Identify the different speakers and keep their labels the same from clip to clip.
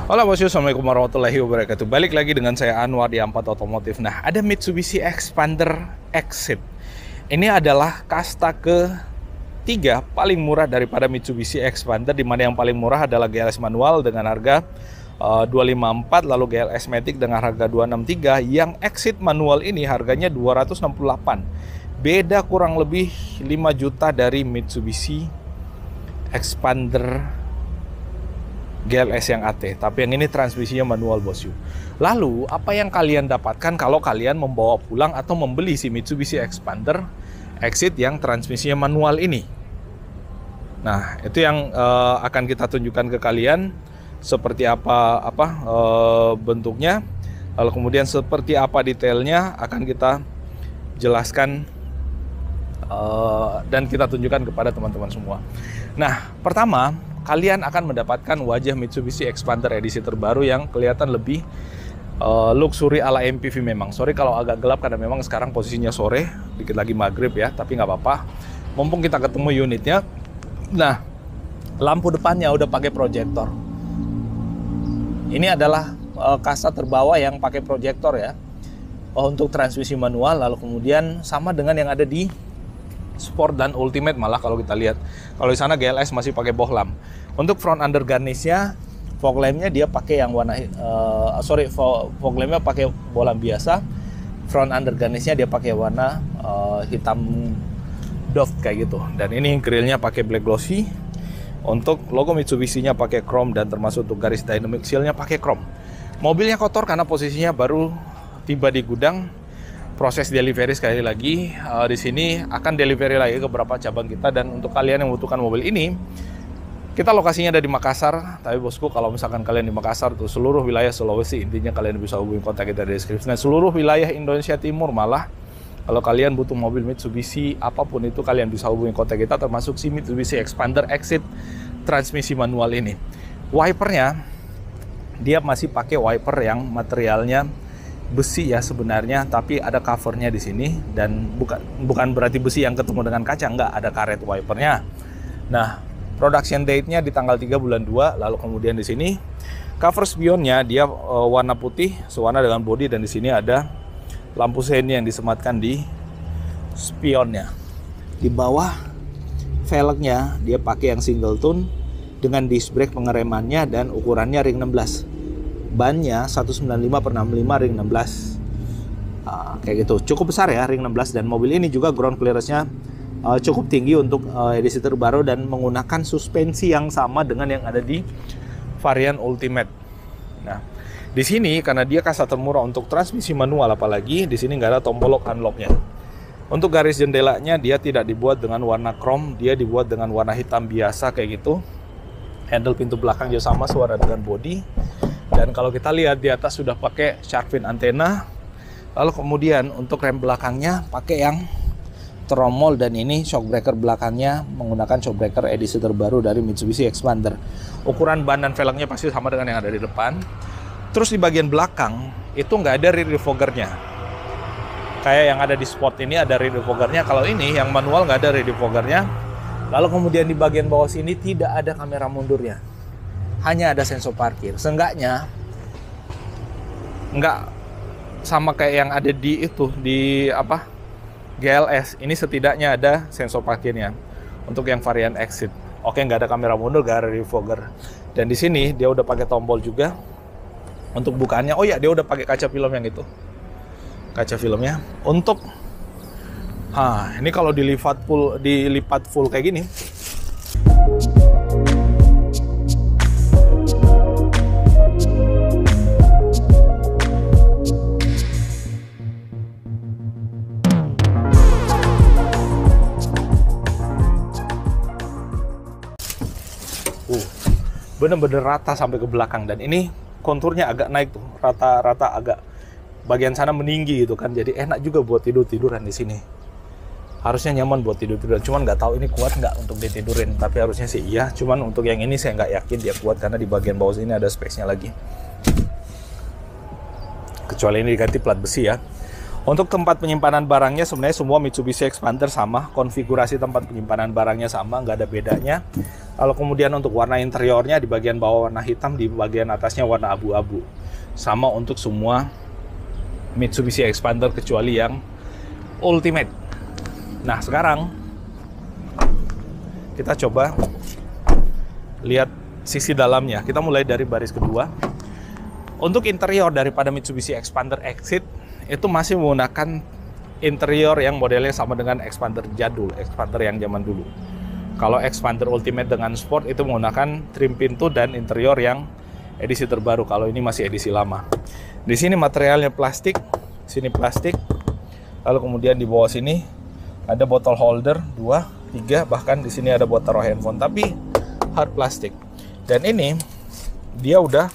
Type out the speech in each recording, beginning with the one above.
Speaker 1: Halo bosku, assalamualaikum warahmatullahi wabarakatuh. Balik lagi dengan saya Anwar di Ampat Otomotif. Nah, ada Mitsubishi Xpander Exit. Ini adalah kasta ketiga paling murah daripada Mitsubishi Xpander, di mana yang paling murah adalah GLS manual dengan harga 254, lalu GLS Matic dengan harga 263. Yang Exit manual ini harganya 268. Beda kurang lebih 5 juta dari Mitsubishi Xpander GLS yang AT, tapi yang ini transmisinya manual bosku. Lalu apa yang kalian dapatkan kalau kalian membawa pulang atau membeli si Mitsubishi Xpander Exit yang transmisinya manual ini? Nah, itu yang akan kita tunjukkan ke kalian, seperti apa bentuknya, lalu kemudian seperti apa detailnya akan kita jelaskan dan kita tunjukkan kepada teman-teman semua. Nah, pertama, kalian akan mendapatkan wajah Mitsubishi Xpander edisi terbaru yang kelihatan lebih luxury ala MPV memang. Sorry kalau agak gelap karena memang sekarang posisinya sore, dikit lagi maghrib ya, tapi nggak apa-apa. Mumpung kita ketemu unitnya. Nah, lampu depannya udah pakai proyektor. Ini adalah kasta terbawah yang pakai proyektor ya, untuk transmisi manual. Lalu kemudian sama dengan yang ada di Sport dan Ultimate, malah kalau kita lihat. Kalau di sana GLS masih pakai bohlam. Untuk front under garnish-nya, fog lamp-nya dia pakai yang warna fog lamp-nya pakai bohlam biasa. Front under garnish-nya dia pakai warna hitam doff kayak gitu. Dan ini grill-nya pakai black glossy. Untuk logo Mitsubishi-nya pakai chrome, dan termasuk untuk garis dynamic seal-nya pakai chrome. Mobilnya kotor karena posisinya baru tiba di gudang. Proses delivery sekali lagi di sini akan delivery lagi ke beberapa cabang kita. Dan untuk kalian yang membutuhkan mobil ini, kita lokasinya ada di Makassar. Tapi bosku, kalau misalkan kalian di Makassar tuh seluruh wilayah Sulawesi, intinya kalian bisa hubungi kontak kita di deskripsi. Nah, seluruh wilayah Indonesia Timur malah, kalau kalian butuh mobil Mitsubishi apapun itu, kalian bisa hubungi kontak kita, termasuk si Mitsubishi Xpander Exit transmisi manual ini. Wipernya dia masih pakai wiper yang materialnya besi ya sebenarnya, tapi ada covernya di sini, dan bukan berarti besi yang ketemu dengan kaca, enggak, ada karet wipernya. Nah, production date-nya di tanggal 3 bulan 2. Lalu kemudian di sini cover spionnya dia warna putih sewarna dengan bodi, dan di sini ada lampu seni yang disematkan di spionnya. Di bawah velgnya dia pakai yang single tone dengan disc brake pengeremannya, dan ukurannya ring 16. Bannya 195/65 ring 16. Kayak gitu, cukup besar ya ring 16. Dan mobil ini juga ground clearance-nya cukup tinggi untuk edisi terbaru, dan menggunakan suspensi yang sama dengan yang ada di varian Ultimate. Nah, di sini karena dia kasta termurah untuk transmisi manual, apalagi di sini nggak ada tombol lock unlock-nya. Untuk garis jendelanya dia tidak dibuat dengan warna chrome, dia dibuat dengan warna hitam biasa kayak gitu. Handle pintu belakang juga sama sewarna dengan bodi. Dan kalau kita lihat di atas sudah pakai shark fin antena. Lalu kemudian untuk rem belakangnya pakai yang tromol, dan ini shock breaker belakangnya menggunakan shock breaker edisi terbaru dari Mitsubishi Xpander. Ukuran ban dan velgnya pasti sama dengan yang ada di depan. Terus di bagian belakang itu nggak ada rear defoggernya. Kayak yang ada di Sport ini ada rear defoggernya. Kalau ini yang manual nggak ada rear defoggernya. Lalu kemudian di bagian bawah sini tidak ada kamera mundurnya, hanya ada sensor parkir. Seenggaknya nggak sama kayak yang ada di GLS. Ini setidaknya ada sensor parkirnya untuk yang varian Exit. Oke, nggak ada kamera mundur, nggak ada defogger. Dan di sini dia udah pakai tombol juga untuk bukaannya. Oh ya, dia udah pakai kaca film yang itu, kaca filmnya. Untuk ini kalau dilipat full kayak gini. Bener-bener rata sampai ke belakang, dan ini konturnya agak naik tuh, rata-rata agak bagian sana meninggi gitu kan, jadi enak juga buat tiduran di sini. Harusnya nyaman buat tiduran, cuman nggak tahu ini kuat nggak untuk ditidurin, tapi harusnya sih iya. Cuman untuk yang ini saya nggak yakin dia kuat, karena di bagian bawah sini ada space-nya lagi. Kecuali ini diganti plat besi ya. Untuk tempat penyimpanan barangnya sebenarnya semua Mitsubishi Xpander sama, konfigurasi tempat penyimpanan barangnya sama, nggak ada bedanya. Lalu kemudian untuk warna interiornya di bagian bawah warna hitam, di bagian atasnya warna abu-abu. Sama untuk semua Mitsubishi Expander kecuali yang Ultimate. Nah, sekarang kita coba lihat sisi dalamnya. Kita mulai dari baris kedua. Untuk interior daripada Mitsubishi Expander Exit itu masih menggunakan interior yang modelnya sama dengan Expander jadul, Expander yang zaman dulu. Kalau Expander Ultimate dengan Sport itu menggunakan trim pintu dan interior yang edisi terbaru. Kalau ini masih edisi lama. Di sini materialnya plastik, sini plastik. Lalu kemudian di bawah sini ada botol holder 2, 3, bahkan di sini ada buat taruh handphone, tapi hard plastik. Dan ini dia udah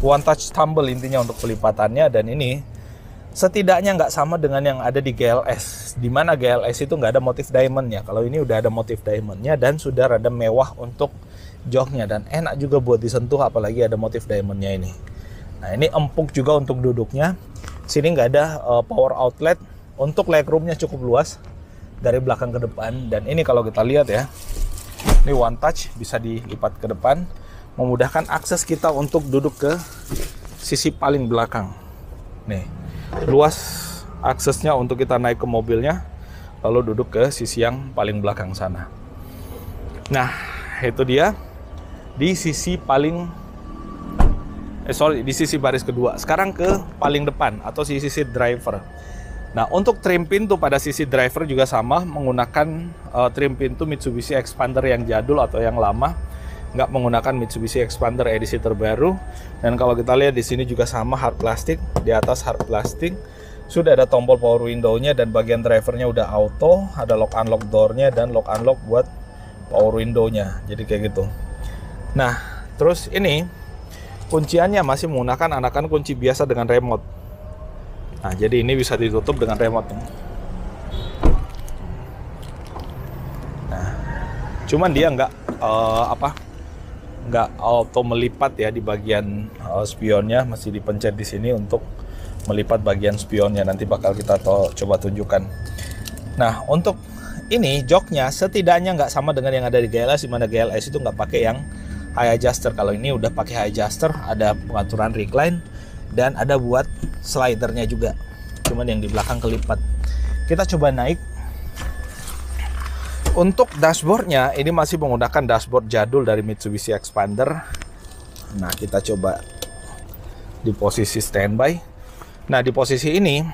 Speaker 1: one touch tumble intinya untuk pelipatannya, dan ini setidaknya nggak sama dengan yang ada di GLS, di mana GLS itu nggak ada motif diamondnya. Kalau ini udah ada motif diamondnya dan sudah rada mewah untuk joknya dan enak juga buat disentuh, apalagi ada motif diamondnya ini. Nah, ini empuk juga untuk duduknya. Sini nggak ada power outlet. Untuk legroomnya cukup luas dari belakang ke depan, dan ini kalau kita lihat ya, ini one touch, bisa dilipat ke depan, memudahkan akses kita untuk duduk ke sisi paling belakang. Nih, luas aksesnya untuk kita naik ke mobilnya, lalu duduk ke sisi yang paling belakang sana. Nah, itu dia di sisi di sisi baris kedua. Sekarang ke paling depan atau sisi driver. Nah, untuk trim pintu pada sisi driver juga sama, menggunakan trim pintu Mitsubishi Expander yang jadul atau yang lama, nggak menggunakan Mitsubishi Expander edisi terbaru. Dan kalau kita lihat di sini juga sama, hard plastik, di atas hard plastik. Sudah ada tombol power window-nya dan bagian drivernya udah auto, ada lock unlock door-nya dan lock unlock buat power window-nya. Jadi kayak gitu. Nah, terus ini kunciannya masih menggunakan anakan kunci biasa dengan remote. Nah, jadi ini bisa ditutup dengan remote. Nah, cuman dia nggak auto melipat ya di bagian spionnya, masih dipencet di sini untuk melipat bagian spionnya. Nanti bakal kita coba tunjukkan. Nah, untuk ini joknya setidaknya nggak sama dengan yang ada di GLS, di mana GLS itu nggak pakai yang high adjuster. Kalau ini udah pakai high adjuster, ada pengaturan recline dan ada buat slidernya juga. Cuman yang di belakang kelipat. Kita coba naik. Untuk dashboardnya ini masih menggunakan dashboard jadul dari Mitsubishi Expander. Nah, kita coba di posisi standby. Nah, di posisi ini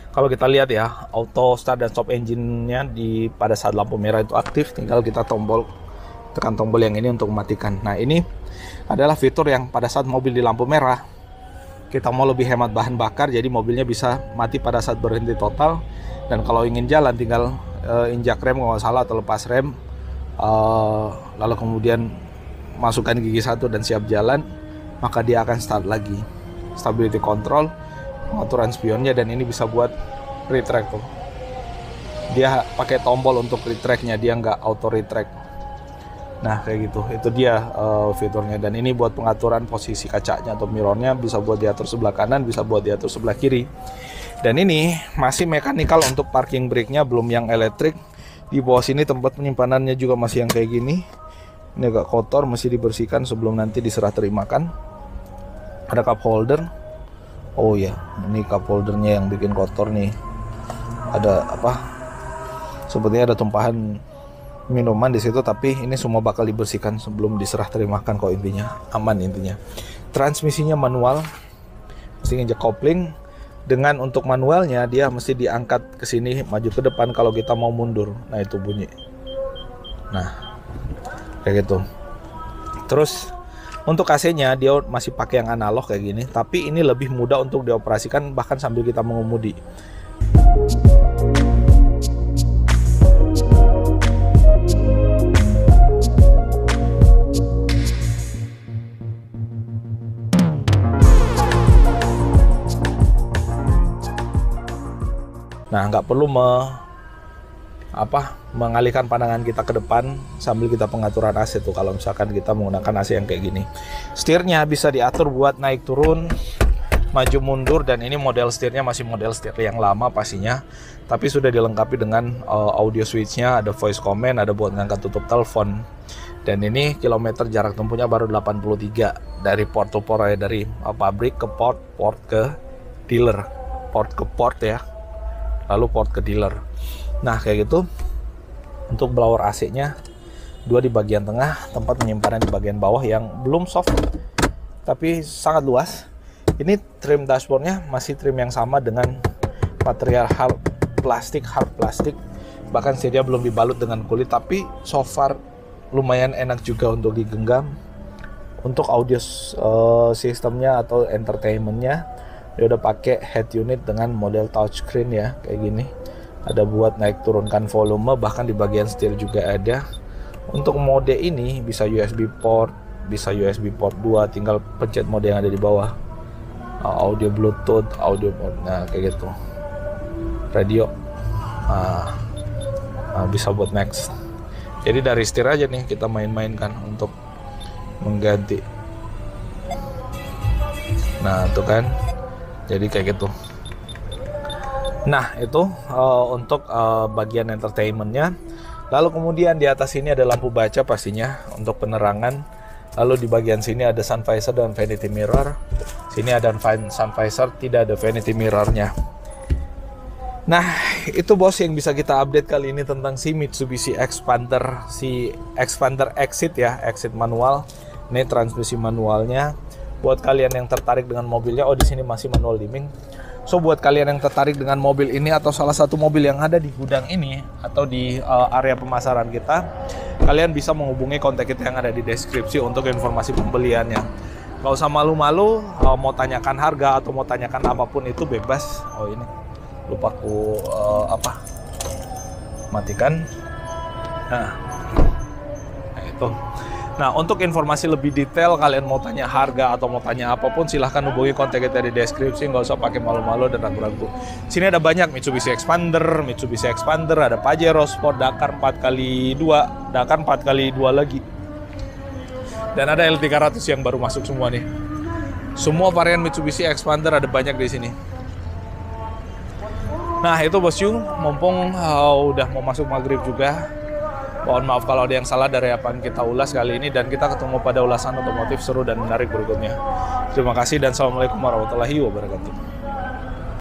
Speaker 1: kalau kita lihat ya, auto start dan stop engine-nya pada saat lampu merah itu aktif. Tinggal kita tekan tombol yang ini untuk mematikan. Nah, ini adalah fitur yang pada saat mobil di lampu merah kita mau lebih hemat bahan bakar, jadi mobilnya bisa mati pada saat berhenti total. Dan kalau ingin jalan tinggal injak rem kalau nggak salah atau lepas rem, lalu kemudian masukkan gigi 1 dan siap jalan, maka dia akan start lagi. Stability control, pengaturan spionnya, dan ini bisa buat retract tuh. Dia pakai tombol untuk retractnya, dia nggak auto retract. Nah, kayak gitu, itu dia fiturnya. Dan ini buat pengaturan posisi kacanya atau mirrornya, bisa buat diatur sebelah kanan, bisa buat diatur sebelah kiri. Dan ini masih mekanikal untuk parking brake-nya, belum yang elektrik. Di bawah sini tempat penyimpanannya juga masih yang kayak gini. Ini agak kotor, mesti dibersihkan sebelum nanti diserah terimakan. Ada cup holder. Oh ya, ini cup holdernya yang bikin kotor nih. Ada apa? Sepertinya ada tumpahan minuman di situ, tapi ini semua bakal dibersihkan sebelum diserah terimakan kok. Intinya aman intinya. Transmisinya manual, mesti injek kopling. Dengan untuk manualnya dia mesti diangkat ke sini maju ke depan kalau kita mau mundur. Nah, itu bunyi. Nah, kayak gitu. Terus untuk AC-nya dia masih pakai yang analog kayak gini, tapi ini lebih mudah untuk dioperasikan bahkan sambil kita mengemudi. Nah, nggak perlu mengalihkan pandangan kita ke depan sambil kita pengaturan AC tuh kalau misalkan kita menggunakan AC yang kayak gini. Setirnya bisa diatur buat naik turun, maju mundur, dan ini model setirnya masih model setir yang lama pastinya, tapi sudah dilengkapi dengan audio switch-nya, ada voice command, ada buat ngangkat tutup telepon. Dan ini kilometer jarak tempuhnya baru 83 dari port to port ya, dari pabrik ke port, port ke dealer, port ke port ya, lalu port ke dealer. Nah kayak gitu. Untuk blower AC-nya 2 di bagian tengah, tempat penyimpanan di bagian bawah yang belum soft tapi sangat luas. Ini trim dashboardnya masih trim yang sama dengan material hard plastik, bahkan setia belum dibalut dengan kulit, tapi so far lumayan enak juga untuk digenggam. Untuk audio sistemnya atau entertainmentnya dia udah pakai head unit dengan model touchscreen ya, kayak gini. Ada buat naik turunkan volume, bahkan di bagian setir juga ada. Untuk mode ini bisa USB port, bisa USB port 2, tinggal pencet mode yang ada di bawah. Audio Bluetooth, audio port, nah kayak gitu. Radio, bisa buat next. Jadi dari setir aja nih kita main-mainkan untuk mengganti. Nah tuh kan, jadi kayak gitu. Nah itu untuk bagian entertainmentnya. Lalu kemudian di atas ini ada lampu baca pastinya untuk penerangan. Lalu di bagian sini ada sun visor dan vanity mirror. Sini ada sun visor, tidak ada vanity mirrornya. Nah itu bos yang bisa kita update kali ini tentang si Mitsubishi Xpander, si Xpander Exit ya, Exit manual. Ini transmisi manualnya. Buat kalian yang tertarik dengan mobilnya, di sini masih manual dimming. So buat kalian yang tertarik dengan mobil ini atau salah satu mobil yang ada di gudang ini atau di area pemasaran kita, kalian bisa menghubungi kontak kita yang ada di deskripsi untuk informasi pembeliannya. Gak usah malu-malu, mau tanyakan harga atau mau tanyakan apapun itu bebas. Ini lupa aku matikan. Nah itu. Nah, untuk informasi lebih detail, kalian mau tanya harga atau mau tanya apapun, silahkan hubungi kontak kita di deskripsi. Nggak usah pakai malu-malu dan ragu-ragu. Sini ada banyak Mitsubishi Xpander, ada Pajero Sport, Dakar 4x2, Dakar 4x2 lagi. Dan ada L300 yang baru masuk semua nih. Semua varian Mitsubishi Xpander ada banyak di sini. Nah, itu bosku, mumpung udah mau masuk maghrib juga. Mohon maaf kalau ada yang salah dari apa yang kita ulas kali ini, dan kita ketemu pada ulasan otomotif seru dan menarik berikutnya. Terima kasih dan assalamualaikum warahmatullahi wabarakatuh.